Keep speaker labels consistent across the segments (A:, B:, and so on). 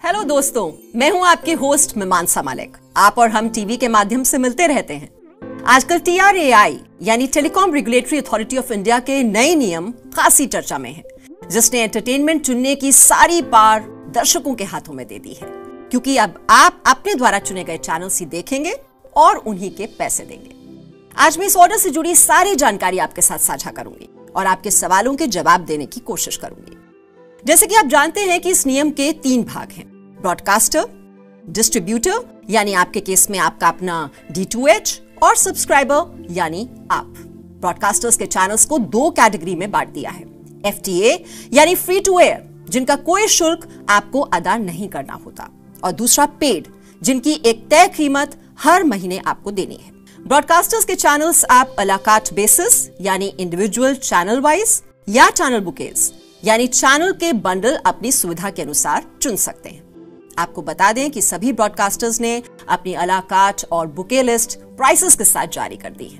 A: Hello दोस्तों, मैं हूं आपकी होस्ट मीमांसा मलिक। आप और हम टीवी के माध्यम से मिलते रहते हैं। आजकल TRAI यानी telecom regulatory authority of India के नए नियम खासी चर्चा में है, जिसने एंटरटेनमेंट चुनने की सारी पार दर्शकों के हाथों में दे दी है, क्योंकि अब आप अपने द्वारा चुने गए चैनल्स ही देखेंगे और उन्हीं के पैसे देंगे। आज मैं इस ऑर्डर से जुड़ी सारी जानकारी आपके साथ साझा करूंगी और आपके सवालों के जवाब देने की कोशिश करूंगी। जैसे कि आप जानते हैं कि इस नियम के 3 भाग हैं: ब्रॉडकास्टर, डिस्ट्रीब्यूटर यानी आपके केस में आपका अपना D2H, और सब्सक्राइबर यानी आप। ब्रॉडकास्टर्स के चैनल्स को 2 कैटेगरी में बांट दिया है: FTA यानी फ्री टू एयर, जिनका कोई शुल्क आपको अदा नहीं करना होता, और दूसरा पेड, जिनकी एक तय कीमत हर महीने आपको देनी है। ब्रॉडकास्टर्स के चैनल्स आप अला कार्ट बेसिस यानी इंडिविजुअल चैनल वाइज, या चैनल बुकेज यानी चैनल के बंडल अपनी सुविधा के अनुसार चुन सकते हैं। आपको बता दें कि सभी ब्रॉडकास्टर्स ने अपनी अला कार्ट और बुके लिस्ट प्राइसेस के साथ जारी कर दी है।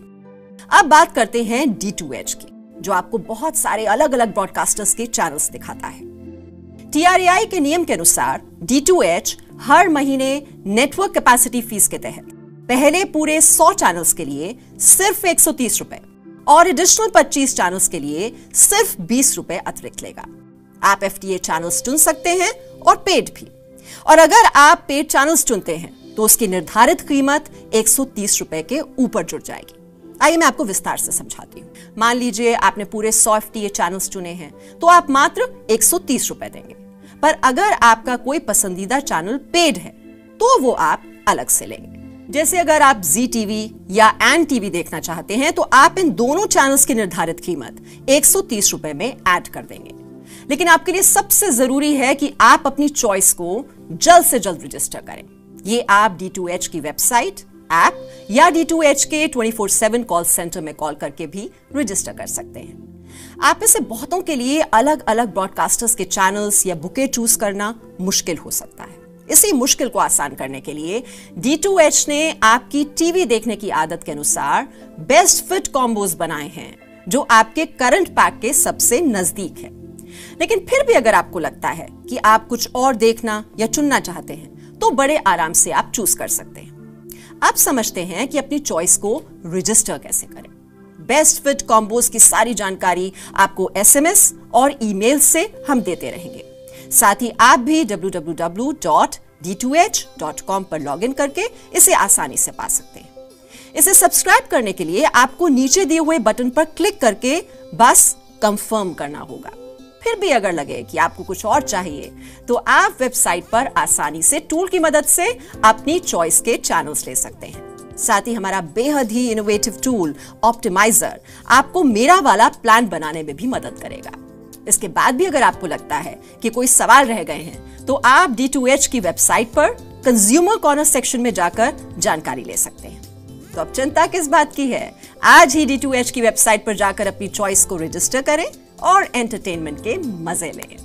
A: अब बात करते हैं D2H की, जो आपको बहुत सारे अलग अलग ब्रॉडकास्टर्स के चैनल्स दिखाता है। TRAI के नियम के अनुसार D2H हर महीने नेटवर्क कैपेसिटी फीस के तहत पहले पूरे 100 चैनल्स के लिए सिर्फ 130 रुपए और एडिशनल 25 चैनल्स के लिए सिर्फ 20 रुपए अतिरिक्त लेगा। आप FTA चैनल्स चुन सकते हैं और पेड भी, और अगर आप पेड चैनल्स चुनते हैं तो उसकी निर्धारित कीमत 130 रुपए के ऊपर जुड़ जाएगी। आइए मैं आपको विस्तार से समझाती हूँ। मान लीजिए आपने पूरे 100 FTA चैनल्स चुने हैं तो आप मात्र 130 रुपए देंगे, पर अगर आपका कोई पसंदीदा चैनल पेड है तो वो आप अलग से लेंगे। जैसे अगर आप ZTV या एन TV देखना चाहते हैं तो आप इन दोनों चैनल्स की निर्धारित कीमत 130 रुपए में ऐड कर देंगे। लेकिन आपके लिए सबसे जरूरी है कि आप अपनी चॉइस को जल्द से जल्द रजिस्टर करें। ये आप D2H की वेबसाइट, ऐप या D2H के 24/7 कॉल सेंटर में कॉल करके भी रजिस्टर कर सकते हैं। आप में से बहुतों के लिए अलग अलग ब्रॉडकास्टर्स के चैनल्स या बुके चूज करना मुश्किल हो सकता है। इसी मुश्किल को आसान करने के लिए D2H ने आपकी टीवी देखने की आदत के अनुसार बेस्ट फिट कॉम्बोज बनाए हैं, जो आपके करंट पैक के सबसे नजदीक है। लेकिन फिर भी अगर आपको लगता है कि आप कुछ और देखना या चुनना चाहते हैं तो बड़े आराम से आप चूज कर सकते हैं। आप समझते हैं कि अपनी चॉइस को रजिस्टर कैसे करें। बेस्ट फिट कॉम्बोज की सारी जानकारी आपको SMS और ईमेल से हम देते रहेंगे। साथ ही आप भी www.d2h.com पर लॉगिन करके इसे आसानी से पा सकते हैं। इसे सब्सक्राइब करने के लिए आपको नीचे दिए हुए बटन पर क्लिक करके बस कंफर्म करना होगा। फिर भी अगर लगे कि आपको कुछ और चाहिए तो आप वेबसाइट पर आसानी से टूल की मदद से अपनी चॉइस के चैनल्स ले सकते हैं। साथ ही हमारा बेहद ही इनोवेटिव टूल ऑप्टिमाइजर आपको मेरा वाला प्लान बनाने में भी मदद करेगा। इसके बाद भी अगर आपको लगता है कि कोई सवाल रह गए हैं तो आप D2H की वेबसाइट पर कंज्यूमर कॉर्नर सेक्शन में जाकर जानकारी ले सकते हैं। तो अब चिंता किस बात की है, आज ही D2H की वेबसाइट पर जाकर अपनी चॉइस को रजिस्टर करें और एंटरटेनमेंट के मजे लें।